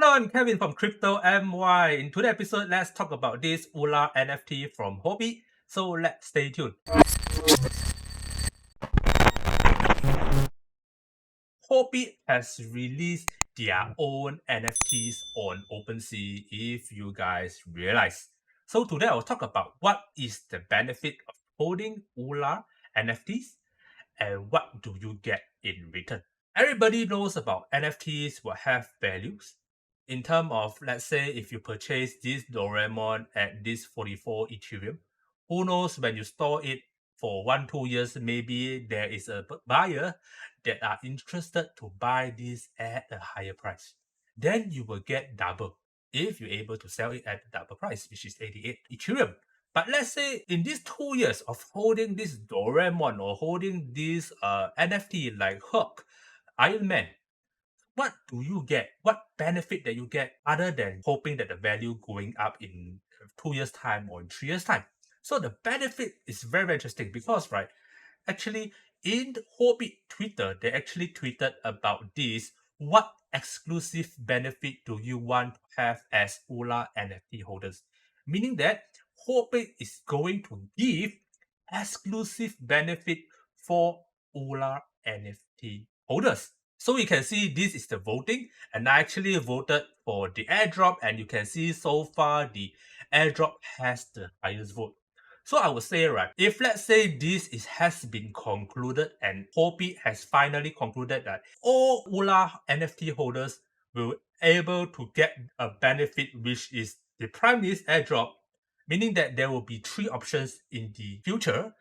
Hello, I'm Kevin from Crypto MY. In today's episode, let's talk about this ULA NFT from Huobi. So let's stay tuned. Huobi has released their own NFTs on Opensea, if you guys realize. So today I'll talk about what is the benefit of holding ULA NFTs and what do you get in return. Everybody knows about NFTs will have values. In terms of, let's say, if you purchase this Doraemon at this 44 Ethereum, who knows when you store it for 1-2 years, maybe there is a buyer that are interested to buy this at a higher price. Then you will get double if you're able to sell it at the double price, which is 88 Ethereum. But let's say in these 2 years of holding this Doraemon or holding this NFT like Hulk, Iron Man, what do you get? What benefit that you get other than hoping that the value going up in 2 years time or in 3 years time? So the benefit is very, very interesting because actually in Huobi Twitter, they actually tweeted about this. What exclusive benefit do you want to have as ULA NFT holders? Meaning that Huobi is going to give exclusive benefit for ULA NFT holders. So you can see this is the voting, and I actually voted for the airdrop, and you can see so far the airdrop has the highest vote. So I would say, right, if let's say this has been concluded and Huobi has finally concluded that all ULA NFT holders will able to get a benefit, which is the prime list airdrop, meaning that there will be 3 options in the future,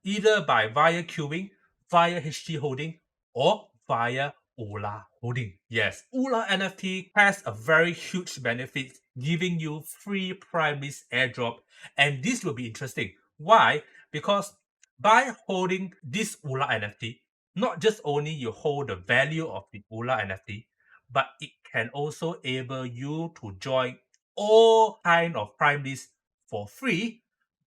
either via queuing, via HT holding, or via ULA holding. Yes, ULA NFT has a very huge benefit, giving you free prime list airdrop, and this will be interesting. Why? Because by holding this ULA NFT, not just only you hold the value of the ULA NFT, but it can also enable you to join all kind of prime lists for free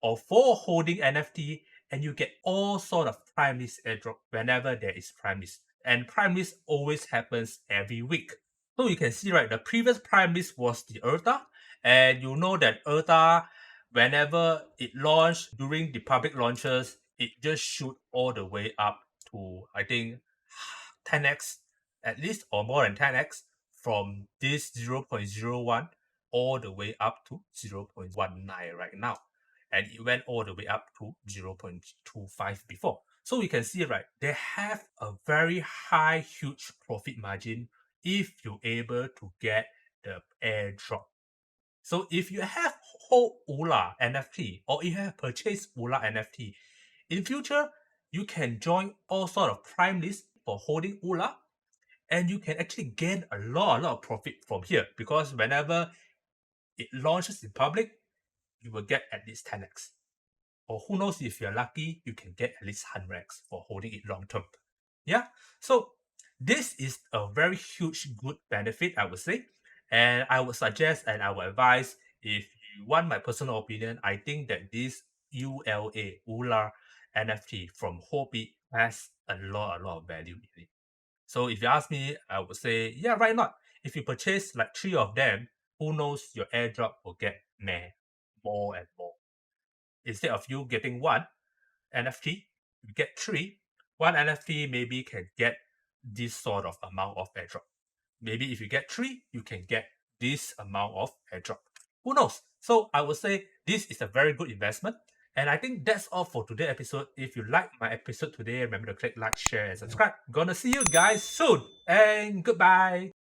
or for holding NFT, and you get all sort of prime list airdrop whenever there is prime list. And prime list always happens every week. So you can see, right, the previous prime list was the ERTA, and you know that ERTA, whenever it launched during the public launches, it just shoot all the way up to, I think, 10x at least, or more than 10x from this 0.01 all the way up to 0.19 right now. And it went all the way up to 0.25 before. So you can see, right, they have a very high, huge profit margin if you're able to get the airdrop. So if you have hold ULA NFT or you have purchased ULA NFT, in future, you can join all sort of prime lists for holding ULA, and you can actually gain a lot of profit from here, because whenever it launches in public, you will get at least 10x. Or who knows, if you're lucky, you can get at least 100x for holding it long term. Yeah, so this is a very huge good benefit, I would say. And I would suggest and I would advise, if you want my personal opinion, I think that this ULA NFT from Huobi has a lot of value in it. So if you ask me, I would say, yeah, why not? If you purchase like 3 of them, who knows, your airdrop will get more and more. Instead of you getting 1 NFT, you get 3. 1 NFT maybe can get this sort of amount of airdrop. Maybe if you get 3, you can get this amount of airdrop. Who knows? So I would say this is a very good investment. And I think that's all for today's episode. If you like my episode today, remember to click like, share, and subscribe. Gonna see you guys soon. And goodbye.